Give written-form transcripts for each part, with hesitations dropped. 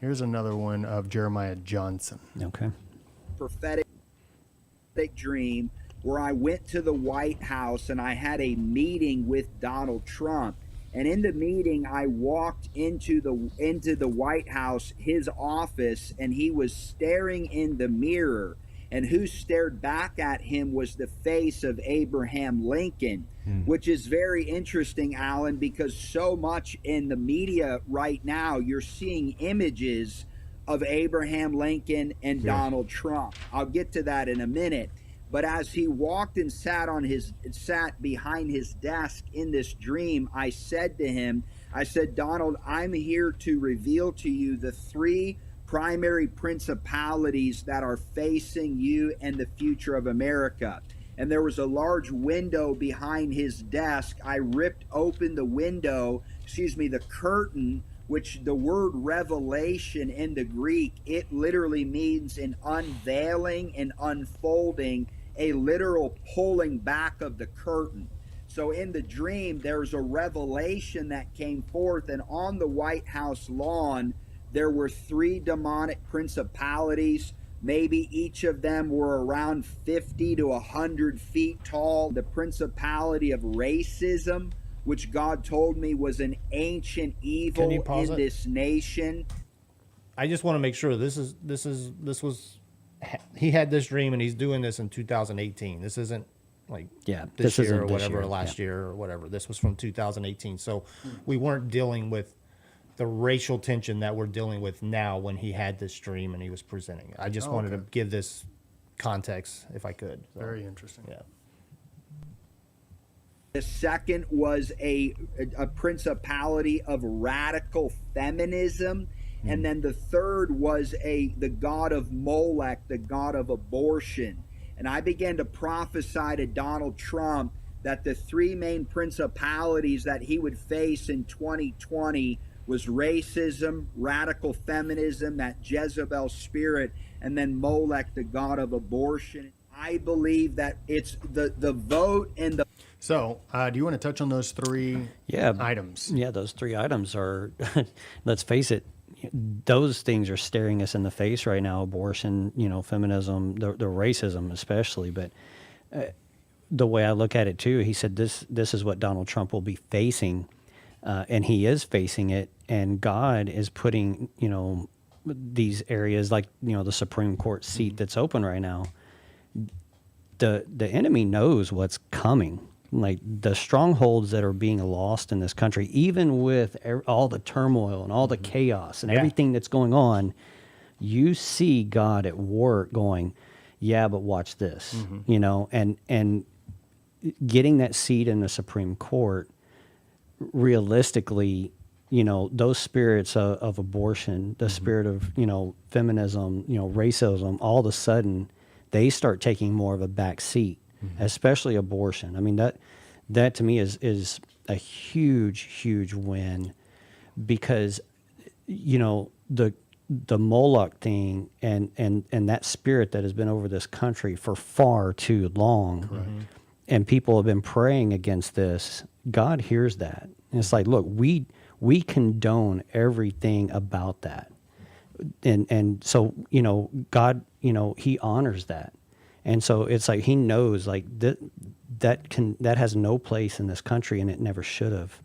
Here's another one of Jeremiah Johnson. Okay. Prophetic dream where I went to the White House and I had a meeting with Donald Trump. And in the meeting, I walked into the White House, his office, and he was staring in the mirror. And who stared back at him was the face of Abraham Lincoln, which is very interesting, Alan, because so much in the media right now, you're seeing images of Abraham Lincoln and Donald Trump. I'll get to that in a minute. But as he walked and sat behind his desk in this dream, I said to him, I said, Donald, I'm here to reveal to you the three primary principalities that are facing you and the future of America. And there was a large window behind his desk. I ripped open the window, the curtain, which the word revelation in the Greek, it literally means an unveiling and unfolding, a literal pulling back of the curtain. So in the dream, there's a revelation that came forth, and on the White House lawn, there were three demonic principalities. Maybe each of them were around 50 to 100 feet tall. The principality of racism, which God told me was an ancient evil in this nation. I just want to make sure this was he had this dream and he's doing this in 2018. This isn't like this year or whatever, last year or whatever. This was from 2018. So we weren't dealing with the racial tension that we're dealing with now when he had this dream and he was presenting it. I just wanted to give this context if I could. So, very interesting. Yeah. The second was a principality of radical feminism. And then the third was the god of Molech, the god of abortion. And I began to prophesy to Donald Trump that the three main principalities that he would face in 2020 was racism, radical feminism, that Jezebel spirit, and then Molech, the god of abortion. I believe that it's the vote and the... So, do you want to touch on those three items? Yeah, those three items are, let's face it, those things are staring us in the face right now. Abortion, feminism, the racism especially. But the way I look at it too, he said this is what Donald Trump will be facing, and he is facing it. And God is putting, these areas like, the Supreme Court seat that's open right now. The enemy knows what's coming. Like the strongholds that are being lost in this country, even with all the turmoil and all the chaos and everything that's going on, you see God at work going, yeah, but watch this, and getting that seat in the Supreme Court, realistically, those spirits of abortion, the spirit of, feminism, racism, all of a sudden they start taking more of a back seat. Especially abortion. I mean, that to me is a huge win, because the Moloch thing and that spirit that has been over this country for far too long, and people have been praying against this. God hears that, and it's like, look, we condone everything about that, and so God, He honors that. And so it's like he knows like that has no place in this country, and it never should have.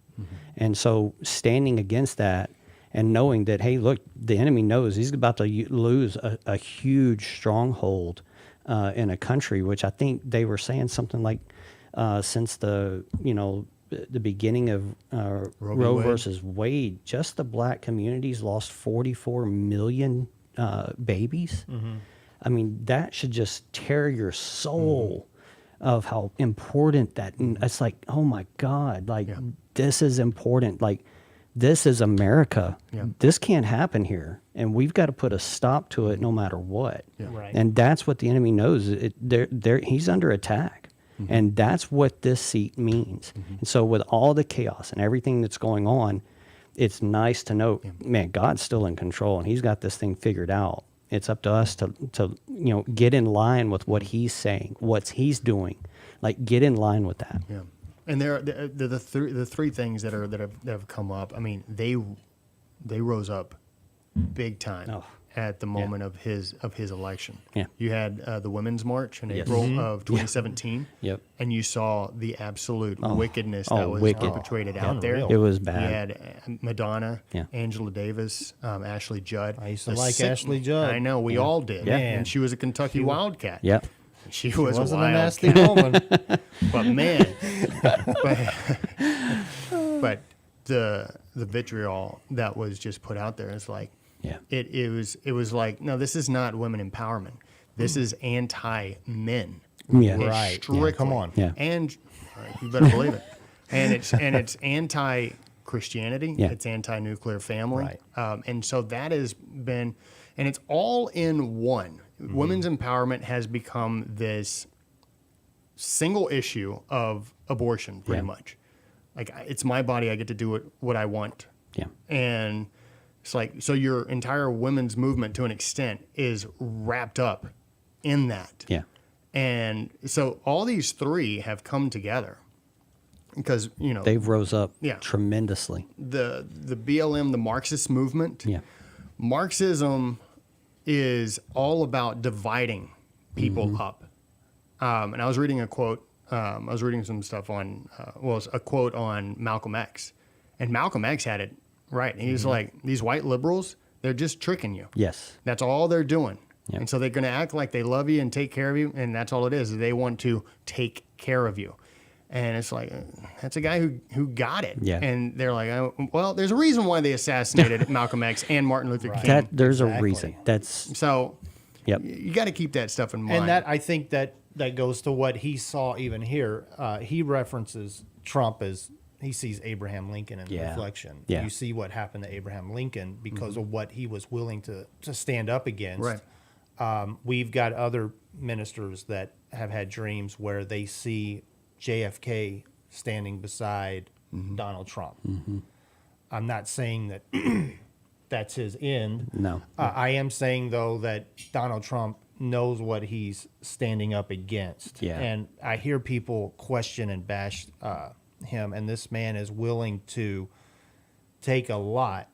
And so standing against that and knowing that, hey, look, the enemy knows he's about to lose a huge stronghold in a country, which I think they were saying something like since the beginning of Roe versus Wade, just the black communities lost 44 million babies. I mean, that should just tear your soul of how important that. It's like, oh my God, like this is important. Like this is America. This can't happen here, and we've got to put a stop to it no matter what. Right. And that's what the enemy knows. He's under attack, and that's what this seat means. And so, with all the chaos and everything that's going on, it's nice to know, man, God's still in control, and He's got this thing figured out. It's up to us to get in line with what He's saying, what He's doing. Like, get in line with that. Yeah, and the three things that have come up. I mean, they rose up big time Oh. at the moment of his election. Yeah. You had the Women's March in Yes. April of 2017. Yep. And you saw the absolute wickedness that was wicked. perpetrated out there. Unreal. It was You bad. had Madonna, Yeah. Angela Davis, Ashley Judd. I used to like Ashley Judd. I know, we all did. Yeah. And she was a Kentucky Wildcat. Yep. She was a Wasn't a nasty wildcat. woman. But man, but the vitriol that was just put out there is like, Yeah. it was like, no, this is not women empowerment. This is anti-men. Yeah. It's Right. strictly. Yeah, come on. Yeah. And you better believe it. And it's anti-Christianity. Yeah. It's anti-nuclear family. Right. And so that has been, and it's all in one. Women's empowerment has become this single issue of abortion, pretty Yeah. much. Like, it's my body. I get to do what I want. Yeah. And it's like, so your entire women's movement to an extent is wrapped up in that. Yeah. And so all these three have come together because, They've rose up Yeah. tremendously. the BLM, the Marxist movement, Yeah. Marxism is all about dividing people Mm-hmm. up. And I was reading a quote. I was reading some stuff on, it's a quote on Malcolm X. And Malcolm X had it right. He's Mm-hmm. like, these white liberals, they're just tricking you. Yes. That's all they're doing. Yep. And so they're going to act like they love you and take care of you. And that's all it is. They want to take care of you. And it's like, that's a guy who got it. Yeah. And they're like, oh, well, there's a reason why they assassinated Malcolm X and Martin Luther King. There's Exactly. a reason. That's So yep. you got to keep that stuff in mind. And that, I think that goes to what he saw even here. He references Trump as he sees Abraham Lincoln in Yeah. reflection. Yeah. You see what happened to Abraham Lincoln because of what he was willing to stand up against. Right. We've got other ministers that have had dreams where they see JFK standing beside Donald Trump. I'm not saying that that's his end. No. I am saying, though, that Donald Trump knows what he's standing up against. Yeah. And I hear people question and bash him, and this man is willing to take a lot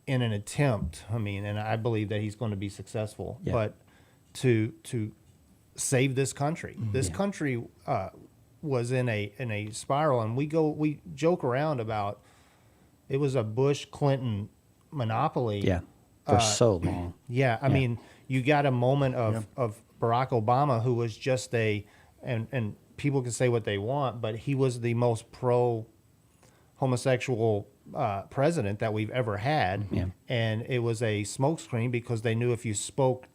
in an attempt. I mean, and I believe that he's going to be successful, Yeah. but to save this country. This country was in a spiral, and we joke around about it was a Bush Clinton monopoly. Yeah. For so long. Yeah, I mean, you got a moment of Barack Obama, who was just and people can say what they want, but he was the most pro-homosexual president that we've ever had. Yeah. And it was a smokescreen because they knew if you spoke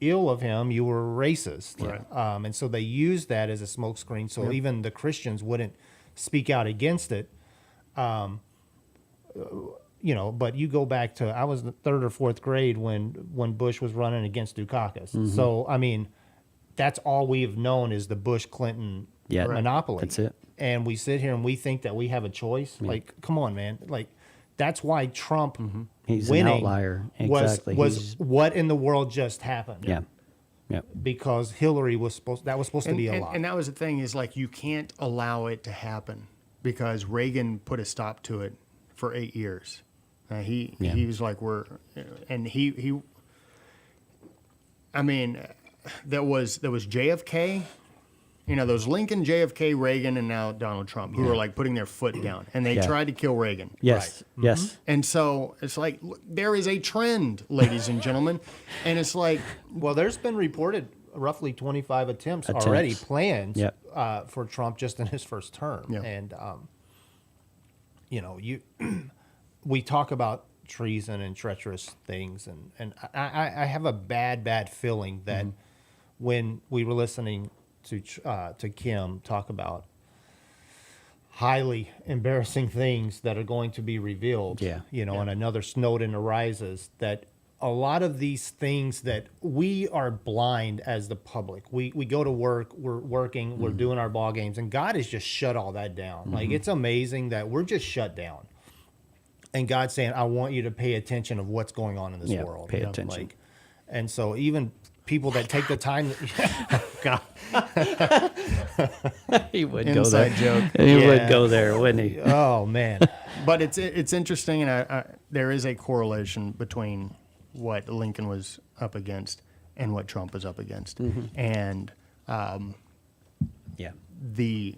ill of him, you were racist. Right. And so they used that as a smokescreen, so even the Christians wouldn't speak out against it. But you go back to, I was in the 3rd or 4th grade when Bush was running against Dukakis. So, I mean, that's all we've known is the Bush-Clinton Yeah. monopoly. That's it. And we sit here and we think that we have a choice. Like, come on, man. Like, that's why Trump He's an winning outlier. was Exactly. was what in the world just happened. Yeah. Yep. Because Hillary was supposed to be a lie. And that was the thing is like, you can't allow it to happen because Reagan put a stop to it for 8 years. He was like, I mean, there was JFK, there was Lincoln, JFK, Reagan, and now Donald Trump, who were like putting their foot down, and they tried to kill Reagan. Yes. Yes. And so it's like, look, there is a trend, ladies and gentlemen, and it's like, Well, there's been reported roughly 25 attempts already planned Yep. for Trump just in his first term. Yeah. And, we talk about treason and treacherous things, and I have a bad feeling that when we were listening to Kim talk about highly embarrassing things that are going to be revealed, and another Snowden arises, that a lot of these things that we are blind as the public. We go to work, we're working, we're doing our ball games, and God has just shut all that down. Like, it's amazing that we're just shut down. And God's saying, I want you to pay attention of what's going on in this world. Pay attention. And so even people that take the time, God, He would go inside there. joke. He would go there, wouldn't he? oh man, But it's interesting, and there is a correlation between what Lincoln was up against and what Trump is up against, and Yeah. the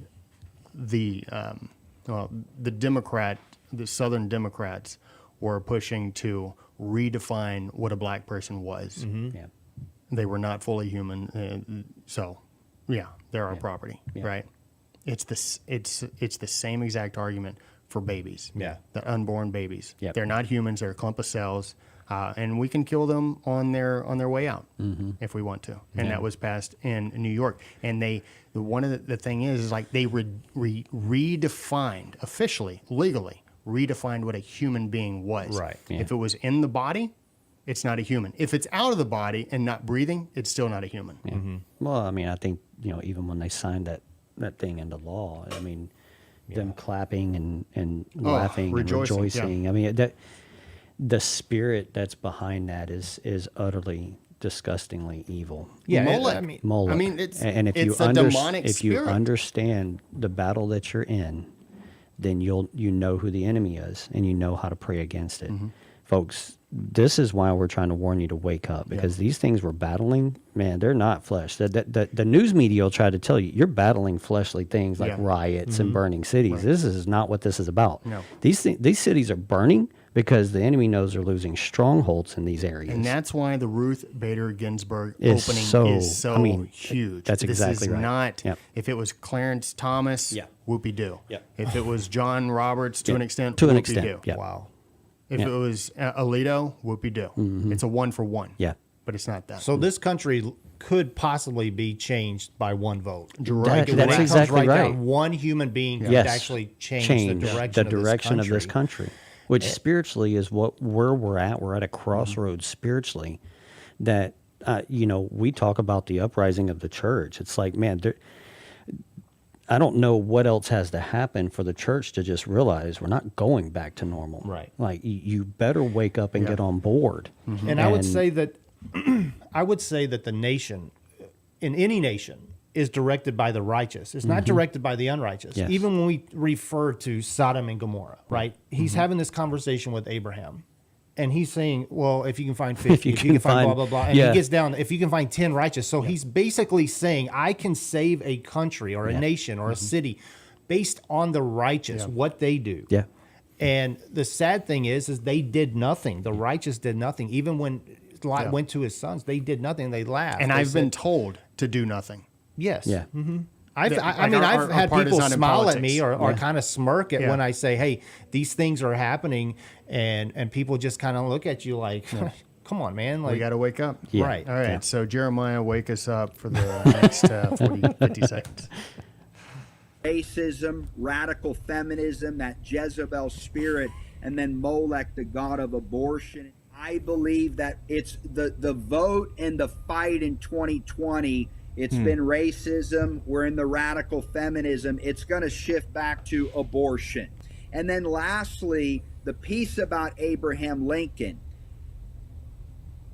Southern Democrats were pushing to redefine what a black person was. Yeah. They were not fully human, so yeah, they're our property, right? It's the same exact argument for babies. Yeah. The unborn babies. Yep. They're not humans. They're a clump of cells, and we can kill them on their way out if we want to. And that was passed in New York. And one of the thing is like they redefined officially, legally, redefined what a human being was. Right. Yeah. If it was in the body, it's not a human. If it's out of the body and not breathing, it's still not a human. Yeah. Well, I mean, I think, even when they signed that thing into law, I mean, them clapping and laughing rejoicing, and rejoicing. yeah. I mean, the spirit that's behind that is utterly disgustingly evil. Yeah, Moloch. Moloch. I mean, it's if a demonic if you spirit. understand the battle that you're in, then you know who the enemy is and you know how to pray against it. Folks, this is why we're trying to warn you to wake up, because these things we're battling, man, they're not flesh. The news media will try to tell you you're battling fleshly things like riots and burning cities. This is not what this is about. No. These cities are burning because the enemy knows they're losing strongholds in these areas. And that's why the Ruth Bader Ginsburg Is opening so- is so I mean, huge. that's exactly This is right. not, Yep. if it was Clarence Thomas, Yeah. whoopee-doo. Yep. If it was John Roberts, to Yeah. an extent, To an whoopee-doo. extent, yeah. Wow. If Yeah. it was Alito, whoopee-doo. It's a one-for-one. Yeah. But it's not that. So this country could possibly be changed by one vote. Direct- That's When it comes exactly right. down, one human being could Yes. actually change the direction of this country, which Eh. spiritually is where we're at. We're at a crossroads spiritually. That we talk about the uprising of the church. It's like, man, I don't know what else has to happen for the church to just realize we're not going back to normal. Right. Like you better wake up and get on board. And I would say that the nation, in any nation, is directed by the righteous. It's not directed by the unrighteous. Yes. Even when we refer to Sodom and Gomorrah, right? He's having this conversation with Abraham. And he's saying, well, if you can find 50, if you can find blah, blah, blah. And he gets down, if you can find 10 righteous. So he's basically saying, I can save a country or a nation or a city based on the righteous, what they do. Yeah. And the sad thing is they did nothing. The righteous did nothing. Even when Lot went to his sons, they did nothing. They laughed. and They I've been said, told to do nothing. yes. Yeah. I've Our had part is people not in smile at politics. me or kind of smirk at Yeah. when I say, hey, these things are happening. And people just kind of look at you like, come on, man. Like, We got to wake up. Yeah. Right. All right. Yeah. So, Jeremiah, wake us up for the next 50 seconds. Racism, radical feminism, that Jezebel spirit, and then Molech, the god of abortion. I believe that it's the vote and the fight in 2020. It's been racism. We're in the radical feminism. It's going to shift back to abortion. And then lastly, the piece about Abraham Lincoln.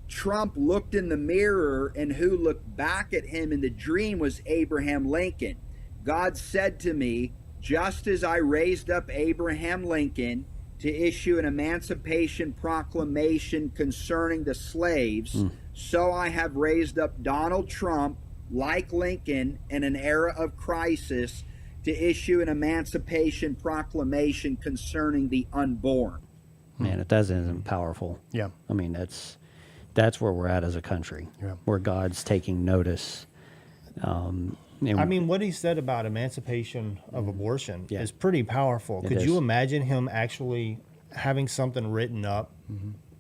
Trump looked in the mirror, and who looked back at him in the dream was Abraham Lincoln. God said to me, just as I raised up Abraham Lincoln to issue an emancipation proclamation concerning the slaves, so I have raised up Donald Trump, like Lincoln, in an era of crisis, to issue an emancipation proclamation concerning the unborn. Man, if that isn't powerful. Yeah. I mean, that's where we're at as a country, where God's taking notice. I mean, what he said about emancipation of abortion Yeah. is pretty powerful. It Could is. you imagine him actually having something written up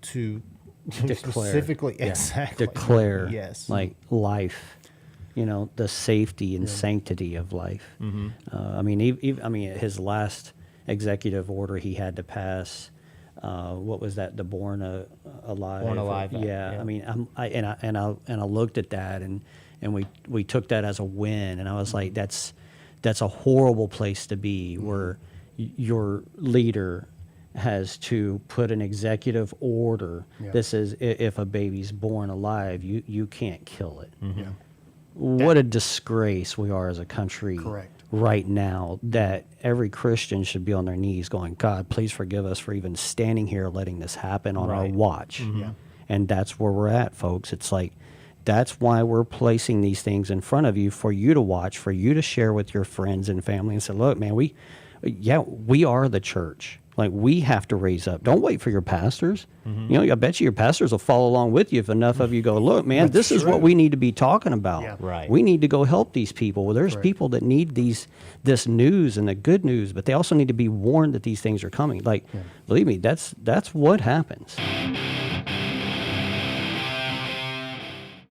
to Declare. specifically, Yeah. exactly, Declare, yes, like life, the safety and sanctity of life. I mean, his last executive order he had to pass. What was that? The Born Alive. Born Alive Act, Yeah. yeah. I mean, I looked at that and we took that as a win, and I was like, that's a horrible place to be, where your leader has to put an executive order that says if a baby's born alive, you can't kill it. Yeah. What a disgrace we are as a country. Correct. right now that every Christian should be on their knees going, God, please forgive us for even standing here letting this happen on our watch. Yeah. And that's where we're at, folks. It's like, that's why we're placing these things in front of you for you to watch, for you to share with your friends and family and say, look, man, we are the church. Like, we have to raise up. Don't wait for your pastors. You know, I bet you your pastors will follow along with you if enough of you go, look, man, this is what we need to be talking about. Yeah. Right. We need to go help these people. Well, there's people that need this news and the good news, but they also need to be warned that these things are coming. Like, believe me, that's what happens.